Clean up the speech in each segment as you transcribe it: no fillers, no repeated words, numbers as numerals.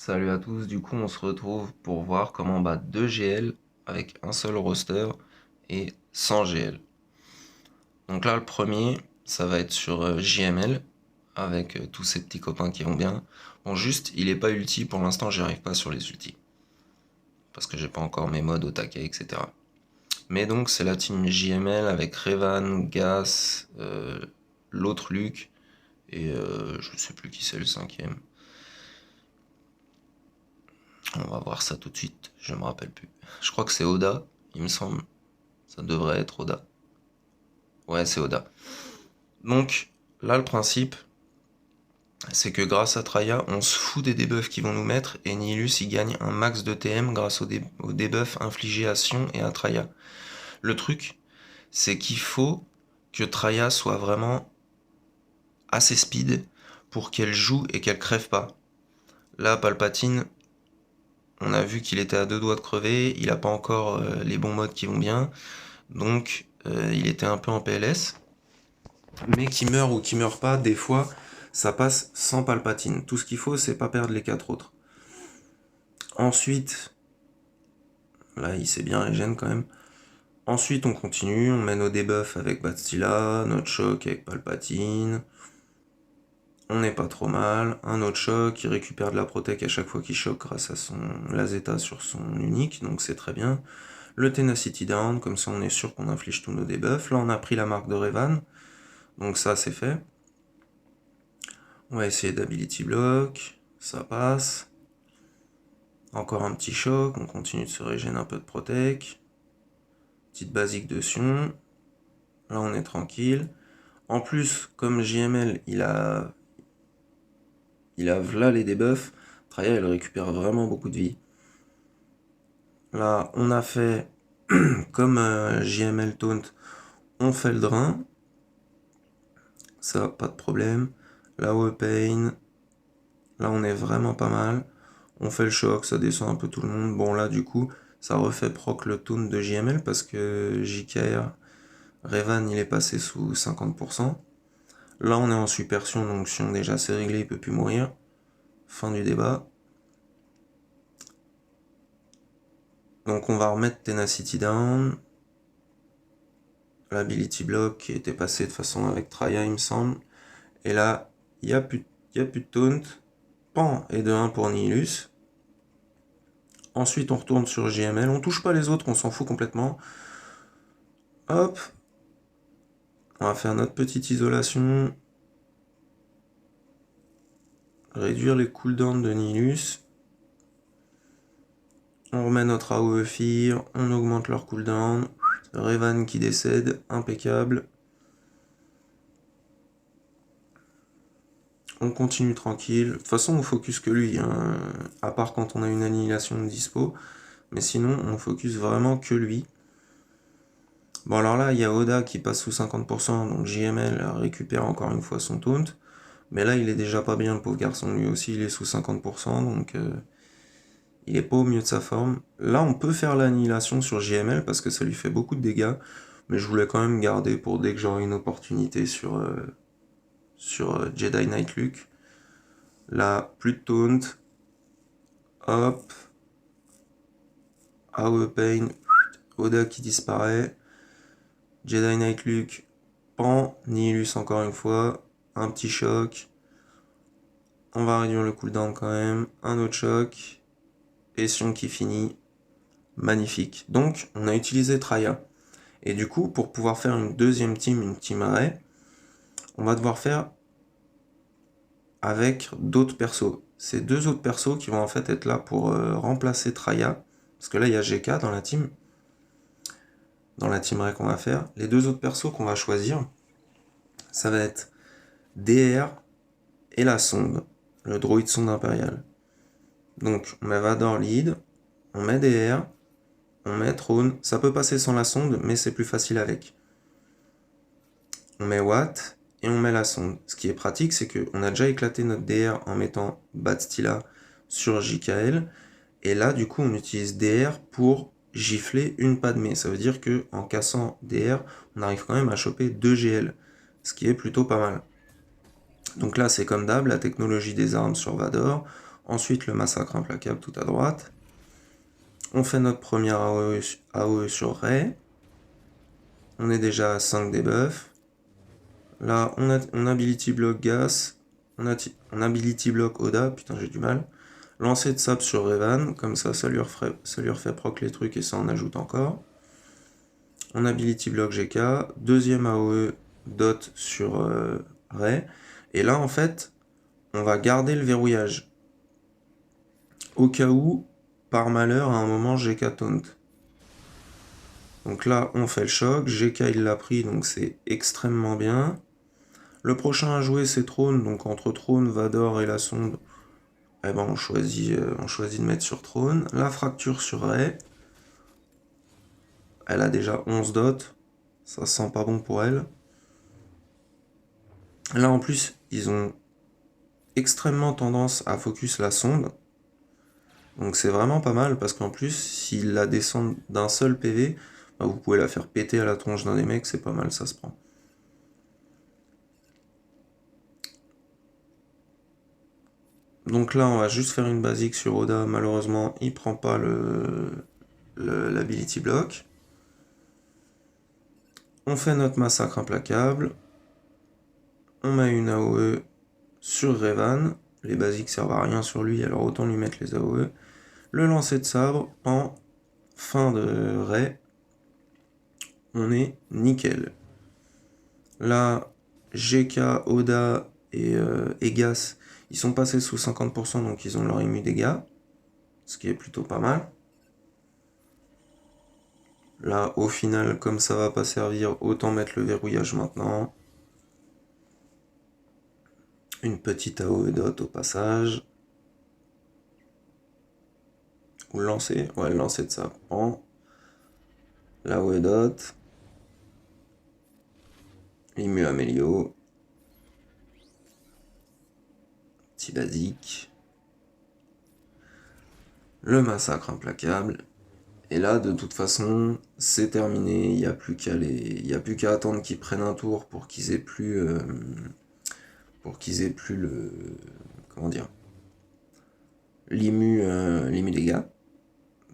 Salut à tous, du coup on se retrouve pour voir comment battre 2 GL avec un seul roster et 100 GL. Donc là le premier, ça va être sur JML avec tous ces petits copains qui vont bien. Bon juste, il est pas ulti, pour l'instant j'y arrive pas sur les ultis. Parce que j'ai pas encore mes modes au taquet, etc. Mais donc c'est la team JML avec Revan, Gas, l'autre Luc et je sais plus qui c'est le cinquième. On va voir ça tout de suite, je me rappelle plus. Je crois que c'est Oda, il me semble. Ça devrait être Oda. Ouais, c'est Oda. Donc, là, le principe, c'est que grâce à Traya, on se fout des debuffs qu'ils vont nous mettre, et Nihilus, il gagne un max de TM grâce aux debuffs infligés à Sion et à Traya. Le truc, c'est qu'il faut que Traya soit vraiment assez speed pour qu'elle joue et qu'elle crève pas. Là, Palpatine, on a vu qu'il était à deux doigts de crever, il a pas encore les bons modes qui vont bien, donc il était un peu en PLS. Mais qui meurt ou qui meurt pas, des fois, ça passe sans Palpatine. Tout ce qu'il faut, c'est pas perdre les quatre autres. Ensuite, là, il s'est bien régène quand même. Ensuite, on continue, on met nos debuffs avec Bastila, notre choc avec Palpatine. On n'est pas trop mal. Un autre choc, il récupère de la protec à chaque fois qu'il choque grâce à son Lazeta sur son unique, donc c'est très bien. Le Tenacity Down, comme ça on est sûr qu'on inflige tous nos debuffs. Là, on a pris la marque de Revan, donc ça c'est fait. On va essayer d'Ability Block, ça passe. Encore un petit choc, on continue de se régénérer un peu de protec. Petite basique de Sion. Là on est tranquille. En plus, comme JML, il a là les debuffs, Traya elle récupère vraiment beaucoup de vie. Là on a fait comme JML Taunt, on fait le drain. Ça, pas de problème. Là Pain, là on est vraiment pas mal. On fait le choc, ça descend un peu tout le monde. Bon là du coup, ça refait proc le taunt de JML parce que JKR, Revan il est passé sous 50%. Là on est en suppersion, donc Sion déjà c'est réglé, il peut plus mourir. Fin du débat. Donc on va remettre Tenacity Down. L'Ability Block qui était passé de façon avec Traya il me semble. Et là, il n'y a plus de taunt. Pan et de 1 pour Nihilus. Ensuite on retourne sur JML, on touche pas les autres, on s'en fout complètement. Hop. On va faire notre petite isolation. Réduire les cooldowns de Nihilus. On remet notre AOE Fear, on augmente leur cooldown. Revan qui décède, impeccable. On continue tranquille. De toute façon, on focus que lui, hein, à part quand on a une annihilation de dispo. Mais sinon, on focus vraiment que lui. Bon, alors là, il y a Oda qui passe sous 50%, donc JML récupère encore une fois son taunt. Mais là, il est déjà pas bien, le pauvre garçon. Lui aussi, il est sous 50%, donc il est pas au mieux de sa forme. Là, on peut faire l'annihilation sur JML parce que ça lui fait beaucoup de dégâts. Mais je voulais quand même garder pour dès que j'aurai une opportunité sur Jedi Knight Luke. Là, plus de taunt. Hop. AOE Pain. Oda qui disparaît. Jedi Knight Luke. Pan. Nihilus encore une fois. Un petit choc. On va réduire le cooldown quand même. Un autre choc. Et Sion qui finit. Magnifique. Donc, on a utilisé Traya. Et du coup, pour pouvoir faire une deuxième team, une team arrêt, on va devoir faire avec d'autres persos. Ces deux autres persos qui vont en fait être là pour remplacer Traya. Parce que là, il y a GK dans la team. Dans la team arrêt qu'on va faire. Les deux autres persos qu'on va choisir, ça va être DR et la sonde. Le droïde sonde impériale. Donc, on met Vador lead. On met DR. On met Throne. Ça peut passer sans la sonde, mais c'est plus facile avec. On met Watt et on met la sonde. Ce qui est pratique, c'est qu'on a déjà éclaté notre DR en mettant Bastila sur JKL. Et là, du coup, on utilise DR pour gifler une Padmé. Ça veut dire qu'en cassant DR, on arrive quand même à choper 2 GL. Ce qui est plutôt pas mal. Donc là, c'est comme d'hab, la technologie des armes sur Vador. Ensuite, le massacre implacable tout à droite. On fait notre première AOE sur Ray. On est déjà à 5 debuffs. Là, on ability block Gas. On ability block Oda. Putain, j'ai du mal. Lancer de sable sur Revan. Comme ça lui refait proc les trucs et ça en ajoute encore. On ability block GK. Deuxième AOE dot sur Ray. Et là, en fait, on va garder le verrouillage. Au cas où, par malheur, à un moment, GK taunt. Donc là, on fait le choc. GK, il l'a pris, donc c'est extrêmement bien. Le prochain à jouer, c'est Trône. Donc entre Trône, Vador et la sonde, eh ben, on choisit de mettre sur Trône. La fracture sur Ray. Elle a déjà 11 dots. Ça sent pas bon pour elle. Là, en plus, ils ont extrêmement tendance à focus la sonde. Donc c'est vraiment pas mal, parce qu'en plus, s'ils la descendent d'un seul PV, bah, vous pouvez la faire péter à la tronche d'un des mecs, c'est pas mal, ça se prend. Donc là, on va juste faire une basique sur Oda. Malheureusement, il prend pas l'ability block. On fait notre massacre implacable. On met une AOE sur Revan. Les basiques servent à rien sur lui, alors autant lui mettre les AOE. Le lancer de sabre en fin de Ray. On est nickel. Là, GK, Oda et Egas, ils sont passés sous 50%, donc ils ont leur immu dégâts. Ce qui est plutôt pas mal. Là, au final, comme ça va pas servir, autant mettre le verrouillage maintenant. Une petite AOE dot au passage. Ou le lancer. Ouais, le lancer de ça prend. L'AOE dot. Immu Amélio. Petit basique. Le massacre implacable. Et là, de toute façon, c'est terminé. Il n'y a plus qu'à attendre qu'ils prennent un tour pour qu'ils aient plus... le... Comment dire, l'immu dégâts.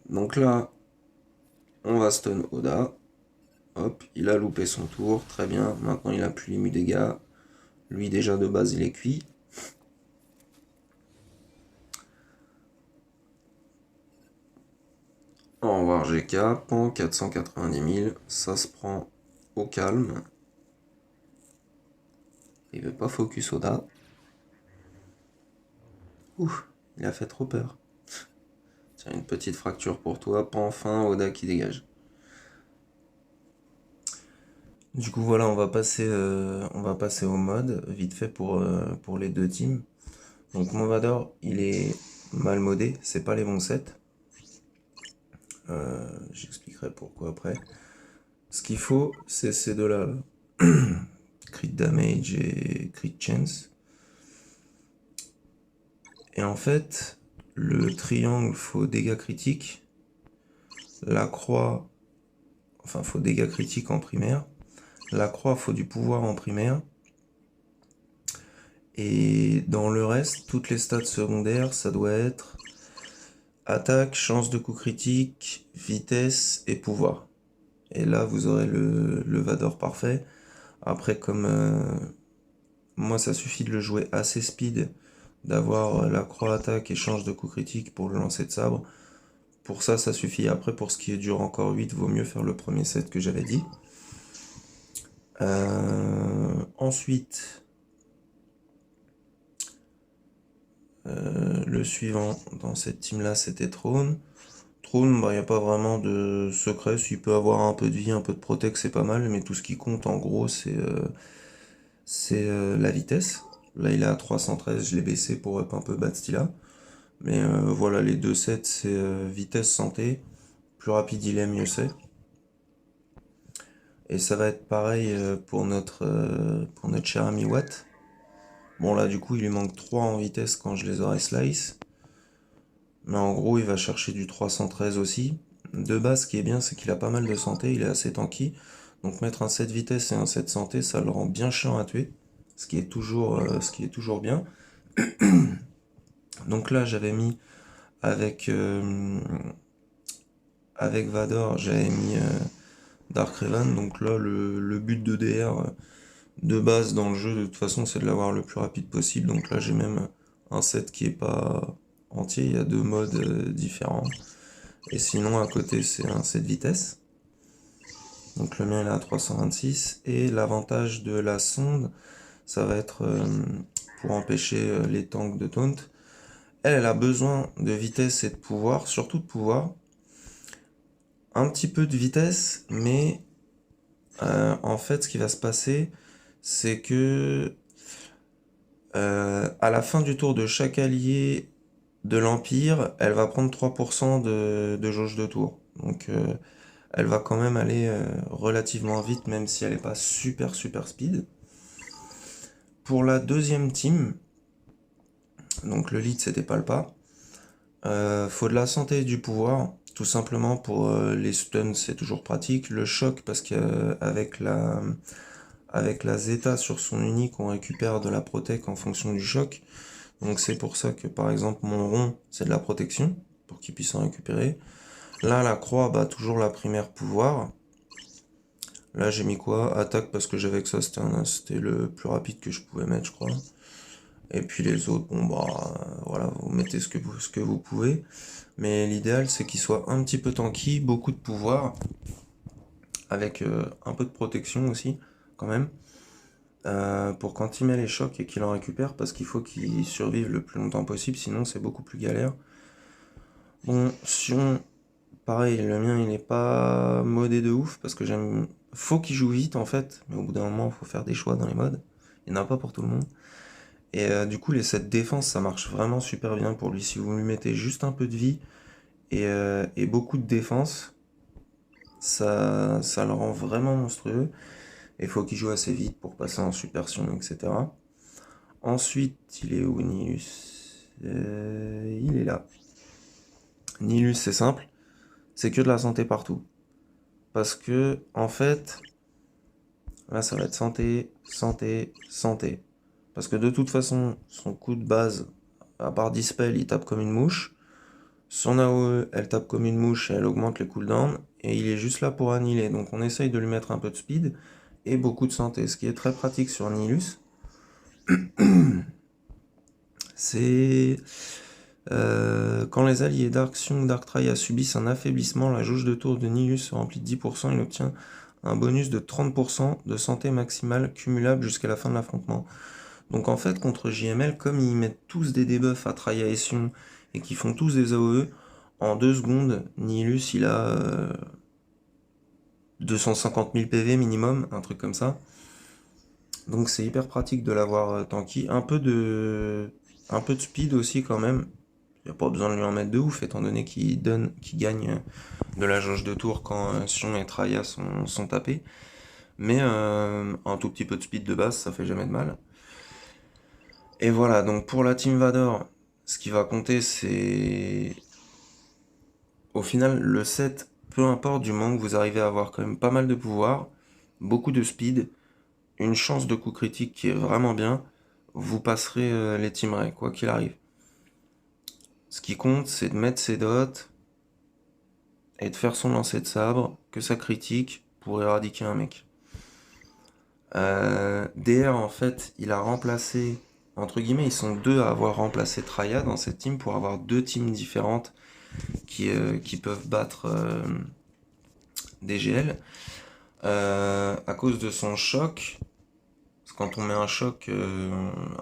Donc là, on va stun Oda. Hop, il a loupé son tour, très bien. Maintenant, il a plus l'immu dégâts. Lui, déjà de base, il est cuit. Au revoir GK, pan 490 000, ça se prend au calme. Il veut pas focus Oda. Ouh, il a fait trop peur. Tiens, une petite fracture pour toi, pan fin, Oda qui dégage. Du coup voilà, on va passer au mode, vite fait pour les deux teams. Donc mon Vador, il est mal modé, c'est pas les bons sets. J'expliquerai pourquoi après. Ce qu'il faut, c'est ces deux-là. Crit damage et crit chance. Et en fait, le triangle, faut dégâts critiques. La croix, enfin, faut dégâts critiques en primaire. La croix, faut du pouvoir en primaire. Et dans le reste, toutes les stats secondaires, ça doit être attaque, chance de coup critique, vitesse et pouvoir. Et là, vous aurez le Vador parfait. Après, comme moi, ça suffit de le jouer assez speed, d'avoir la croix attaque et change de coup critique pour le lancer de sabre. Pour ça, ça suffit. Après, pour ce qui est dur encore 8, vaut mieux faire le premier set que j'avais dit. Ensuite, le suivant dans cette team-là, c'était Trône. Trône, il n'y a pas vraiment de secret. S'il peut avoir un peu de vie, un peu de protect, c'est pas mal. Mais tout ce qui compte, en gros, c'est la vitesse. Là, il est à 313, je l'ai baissé pour up un peu Bastila. Mais voilà, les deux sets, c'est vitesse, santé. Plus rapide il est, mieux c'est. Et ça va être pareil pour notre cher ami Watt. Bon, là, du coup, il lui manque 3 en vitesse quand je les aurai slice. Mais en gros, il va chercher du 313 aussi. De base, ce qui est bien, c'est qu'il a pas mal de santé, il est assez tanky. Donc mettre un 7 vitesse et un 7 santé, ça le rend bien chiant à tuer. Ce qui est toujours bien. Donc là, j'avais mis avec, avec Vador, j'avais mis Dark Raven. Donc là, le but de DR de base dans le jeu, de toute façon, c'est de l'avoir le plus rapide possible. Donc là, j'ai même un set qui est pas entier. Il y a deux modes différents. Et sinon, à côté, c'est un set vitesse. Donc le mien il est à 326. Et l'avantage de la sonde, ça va être pour empêcher les tanks de taunt. Elle a besoin de vitesse et de pouvoir, surtout de pouvoir. Un petit peu de vitesse, mais en fait, ce qui va se passer, c'est que à la fin du tour de chaque allié de l'Empire, elle va prendre 3% de jauge de tour. Donc elle va quand même aller relativement vite, même si elle n'est pas super super speed. Pour la deuxième team, donc le lead c'était Palpa, faut de la santé et du pouvoir, tout simplement pour les stuns c'est toujours pratique. Le choc parce qu'avec avec la Zeta sur son unique on récupère de la protec en fonction du choc. Donc c'est pour ça que par exemple mon rond c'est de la protection, pour qu'il puisse en récupérer. Là la croix, bah toujours la primaire pouvoir. Là j'ai mis quoi? Attaque parce que j'avais que ça, c'était le plus rapide que je pouvais mettre je crois. Et puis les autres, bon bah voilà, vous mettez ce que vous pouvez. Mais l'idéal c'est qu'il soit un petit peu tanky, beaucoup de pouvoir, avec un peu de protection aussi, quand même. Pour quand il met les chocs et qu'il en récupère, parce qu'il faut qu'il survive le plus longtemps possible, sinon c'est beaucoup plus galère. Bon, Sion, pareil, le mien il n'est pas modé de ouf, parce que j'aime... Faut qu'il joue vite en fait, mais au bout d'un moment, il faut faire des choix dans les modes. Il n'y en a pas pour tout le monde. Et du coup, les sets défense, ça marche vraiment super bien pour lui. Si vous lui mettez juste un peu de vie et beaucoup de défense, ça le rend vraiment monstrueux. Il faut qu'il joue assez vite pour passer en super sion, etc. Ensuite, il est où Nihilus? Il est là. Nihilus, c'est simple, c'est que de la santé partout. Parce que, en fait, là, ça va être santé, santé, santé. Parce que de toute façon, son coup de base, à part Dispel, il tape comme une mouche. Son AOE, elle tape comme une mouche et elle augmente les cooldowns. Et il est juste là pour annihiler. Donc on essaye de lui mettre un peu de speed et beaucoup de santé. Ce qui est très pratique sur Nihilus, c'est quand les alliés Dark Sion ou Dark Traya subissent un affaiblissement, la jauge de tour de Nihilus se remplit de 10%. Il obtient un bonus de 30% de santé maximale cumulable jusqu'à la fin de l'affrontement. Donc en fait, contre JML, comme ils mettent tous des debuffs à Traya et Sion et qu'ils font tous des AOE, en 2 secondes, Nihilus il a 250 000 PV minimum, un truc comme ça. Donc c'est hyper pratique de l'avoir tanky. Un peu de speed aussi quand même. Il n'y a pas besoin de lui en mettre de ouf, étant donné qu'il gagne de la jauge de tour quand Sion et Traya sont tapés. Mais un tout petit peu de speed de base, ça fait jamais de mal. Et voilà, donc pour la Team Vador, ce qui va compter, c'est... Au final, le set, peu importe, du moment que vous arrivez à avoir quand même pas mal de pouvoir, beaucoup de speed, une chance de coup critique qui est vraiment bien, vous passerez les teamerais, quoi qu'il arrive. Ce qui compte, c'est de mettre ses dots et de faire son lancer de sabre, que ça critique pour éradiquer un mec. DR, en fait, il a remplacé, entre guillemets, ils sont deux à avoir remplacé Traya dans cette team pour avoir deux teams différentes qui peuvent battre DGL. À cause de son choc, parce que quand on met un choc,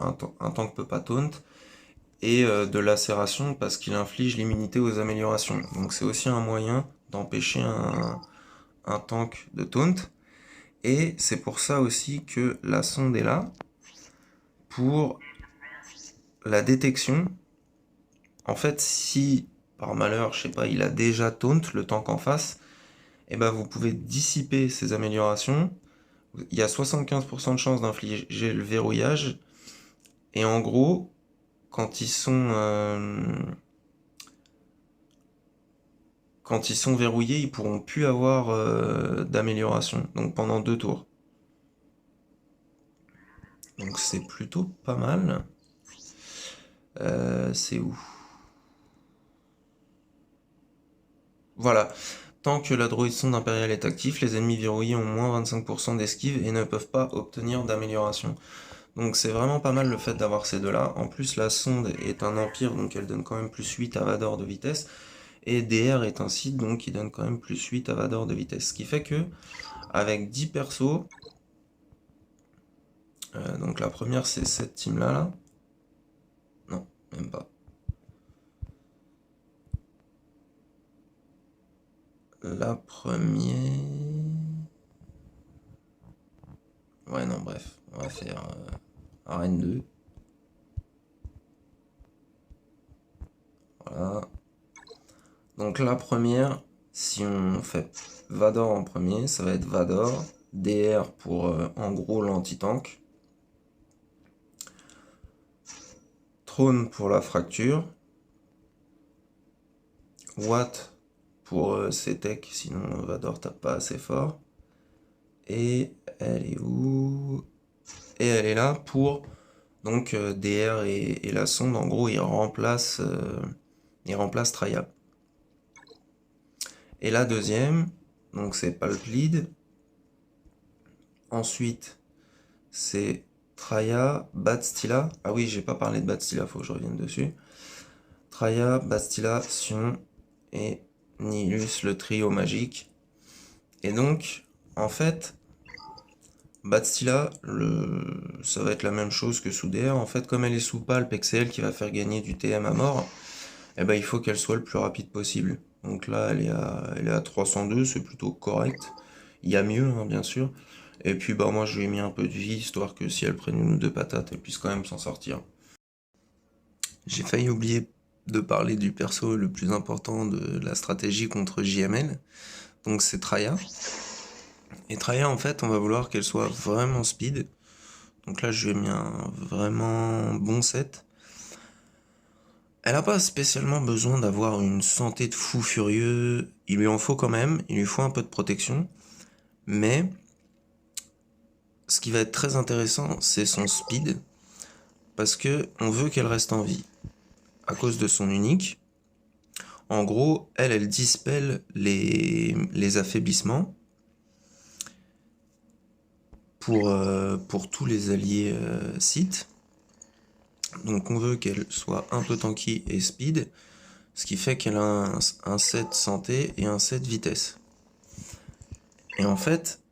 un tank peut pas taunt, et de lacération parce qu'il inflige l'immunité aux améliorations. Donc c'est aussi un moyen d'empêcher un tank de taunt. Et c'est pour ça aussi que la sonde est là, pour la détection. En fait, si par malheur, je sais pas, il a déjà taunt le tank en face, et ben vous pouvez dissiper ces améliorations. Il y a 75% de chances d'infliger le verrouillage. Et en gros, quand ils sont verrouillés, ils pourront plus avoir d'amélioration. Donc pendant 2 tours. Donc c'est plutôt pas mal. C'est où? Voilà. Tant que la droïde sonde impériale est active, les ennemis verrouillés ont moins 25% d'esquive et ne peuvent pas obtenir d'amélioration. Donc c'est vraiment pas mal le fait d'avoir ces deux-là. En plus, la sonde est un empire, donc elle donne quand même plus 8 à Vador de vitesse. Et DR est un site, donc il donne quand même plus 8 à Vador de vitesse. Ce qui fait que, avec 10 persos, donc la première c'est cette team-là, là. Non, même pas. La première... Ouais, non, bref. On va faire Arène 2. Voilà. Donc la première, si on fait Vador en premier, ça va être Vador. DR pour en gros l'anti-tank. Trône pour la fracture. Watt pour ses techs, sinon Vador tape pas assez fort. Et elle est où? Et elle est là pour donc DR et la sonde. En gros, il remplace Traya. Et la deuxième, donc c'est Palplid. Ensuite, c'est Traya, Badstila. Ah oui, j'ai pas parlé de Badstila, faut que je revienne dessus. Traya, Badstila, Sion et Nihilus, le trio magique. Et donc, en fait, Badstila, ça va être la même chose que sous DR. En fait, comme elle est sous Palp et que c'est elle qui va faire gagner du TM à mort, eh ben, il faut qu'elle soit le plus rapide possible. Donc là, elle est à 302, c'est plutôt correct. Il y a mieux, hein, bien sûr. Et puis, bah, moi, je lui ai mis un peu de vie, histoire que si elle prenne une ou deux patates, elle puisse quand même s'en sortir. J'ai failli oublier de parler du perso le plus important de la stratégie contre JML. Donc, c'est Traya. Et Traya, en fait, on va vouloir qu'elle soit vraiment speed. Donc là, je lui ai mis un vraiment bon set. Elle n'a pas spécialement besoin d'avoir une santé de fou furieux. Il lui en faut quand même, il lui faut un peu de protection. Mais ce qui va être très intéressant, c'est son speed. Parce que on veut qu'elle reste en vie. À cause de son unique. En gros, elle dispelle les affaiblissements. Pour tous les alliés Sith. Donc on veut qu'elle soit un peu tanky et speed. Ce qui fait qu'elle a un set santé et un set vitesse. Et en fait,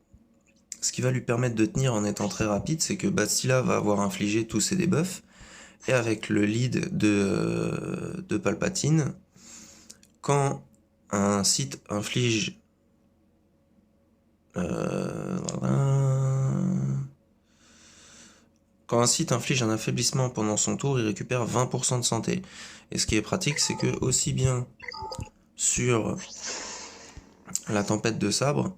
ce qui va lui permettre de tenir en étant très rapide, c'est que Bastila va avoir infligé tous ses debuffs. Et avec le lead de Palpatine, quand un Sith inflige... Quand un Sith inflige un affaiblissement pendant son tour, il récupère 20% de santé. Et ce qui est pratique, c'est que aussi bien sur la tempête de sabre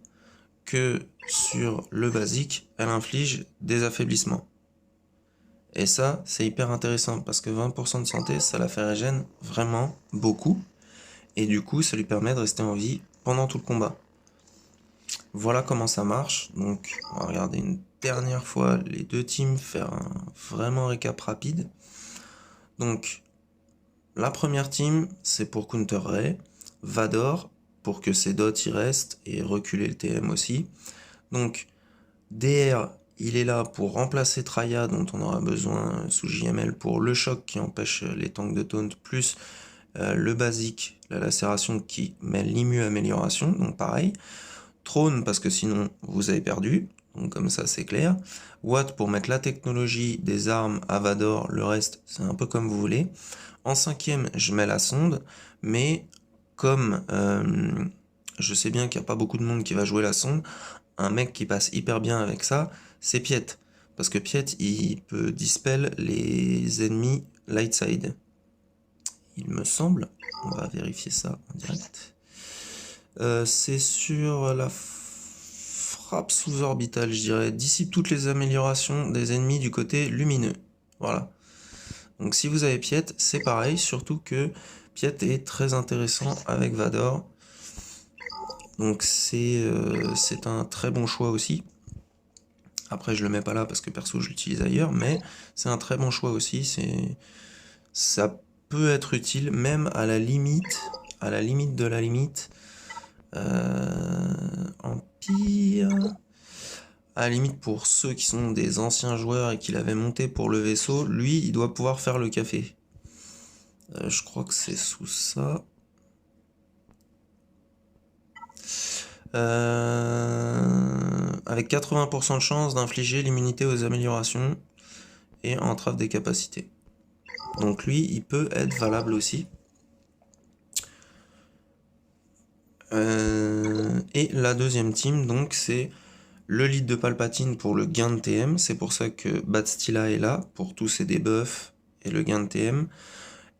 que sur le basique, elle inflige des affaiblissements. Et ça, c'est hyper intéressant parce que 20% de santé, ça la fait régène vraiment beaucoup. Et du coup, ça lui permet de rester en vie pendant tout le combat. Voilà comment ça marche. Donc, on va regarder une dernière fois les deux teams, faire un vraiment récap rapide. Donc, la première team, c'est pour Counter Ray. Vador, pour que ses dots y restent et reculer le TM aussi. Donc, DR, il est là pour remplacer Traya, dont on aura besoin sous JML pour le choc qui empêche les tanks de taunt, plus le basique, la lacération qui met l'immu amélioration, donc pareil. Trône, parce que sinon vous avez perdu, donc comme ça c'est clair. Watt pour mettre la technologie des armes à Vador, le reste c'est un peu comme vous voulez. En cinquième, je mets la sonde, mais comme je sais bien qu'il n'y a pas beaucoup de monde qui va jouer la sonde, un mec qui passe hyper bien avec ça, c'est Piet. Parce que Piet, il peut dispel les ennemis light side. Il me semble, on va vérifier ça en direct. C'est sur la frappe sous-orbitale, je dirais. Dissipe toutes les améliorations des ennemis du côté lumineux. Voilà. Donc si vous avez Piet, c'est pareil, surtout que Piet est très intéressant avec Vador. Donc c'est un très bon choix aussi. Après je le mets pas là parce que perso je l'utilise ailleurs, mais c'est un très bon choix aussi. Ça peut être utile, même à la limite de la limite. Empire. À la limite, pour ceux qui sont des anciens joueurs et qui l'avaient monté pour le vaisseau, lui, il doit pouvoir faire le café. Je crois que c'est sous ça. Avec 80% de chance d'infliger l'immunité aux améliorations et entrave des capacités. Donc lui, il peut être valable aussi. Et la deuxième team, donc, c'est le lead de Palpatine pour le gain de TM. C'est pour ça que Batstila est là, pour tous ses debuffs et le gain de TM.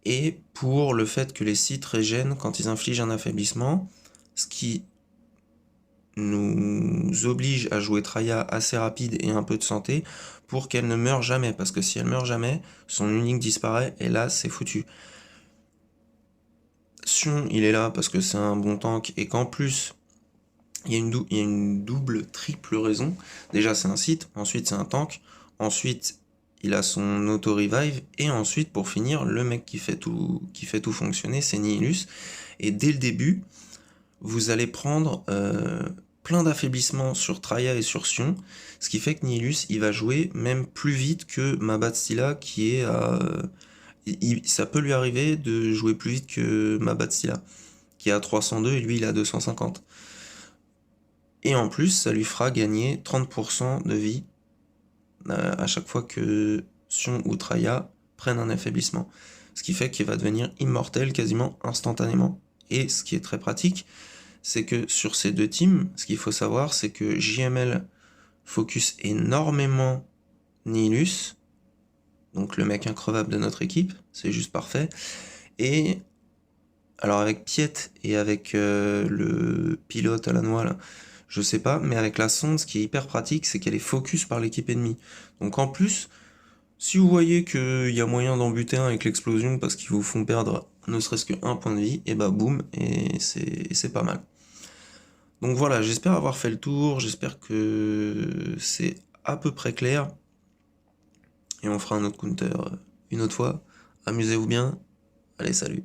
Et pour le fait que les Sith régènent quand ils infligent un affaiblissement, ce qui nous oblige à jouer Traya assez rapide et un peu de santé pour qu'elle ne meure jamais, parce que si elle meurt jamais, son unique disparaît et là c'est foutu. Sion, il est là parce que c'est un bon tank et qu'en plus il y a une double, triple raison. Déjà c'est un Sith, ensuite c'est un tank, ensuite il a son auto-revive, et ensuite pour finir, le mec qui fait tout fonctionner, c'est Nihilus. Et dès le début, vous allez prendre plein d'affaiblissement sur Traya et sur Sion, ce qui fait que Nihilus, il va jouer même plus vite que ma Batstila qui est à... ça peut lui arriver de jouer plus vite que ma Batstila, qui est à 302 et lui il est à 250. Et en plus, ça lui fera gagner 30% de vie à chaque fois que Sion ou Traya prennent un affaiblissement. Ce qui fait qu'il va devenir immortel quasiment instantanément. Et ce qui est très pratique, c'est que sur ces deux teams, ce qu'il faut savoir, c'est que JML focus énormément Nihilus, donc le mec increvable de notre équipe, c'est juste parfait. Et alors avec Piet et avec le pilote à la noix, là, je sais pas, mais avec la sonde, ce qui est hyper pratique, c'est qu'elle est focus par l'équipe ennemie. Donc en plus, si vous voyez qu'il y a moyen d'en buter un avec l'explosion parce qu'ils vous font perdre ne serait-ce que 1 point de vie, et bah boum, et c'est pas mal. Donc voilà, j'espère avoir fait le tour, j'espère que c'est à peu près clair. Et on fera un autre counter une autre fois. Amusez-vous bien. Allez, salut.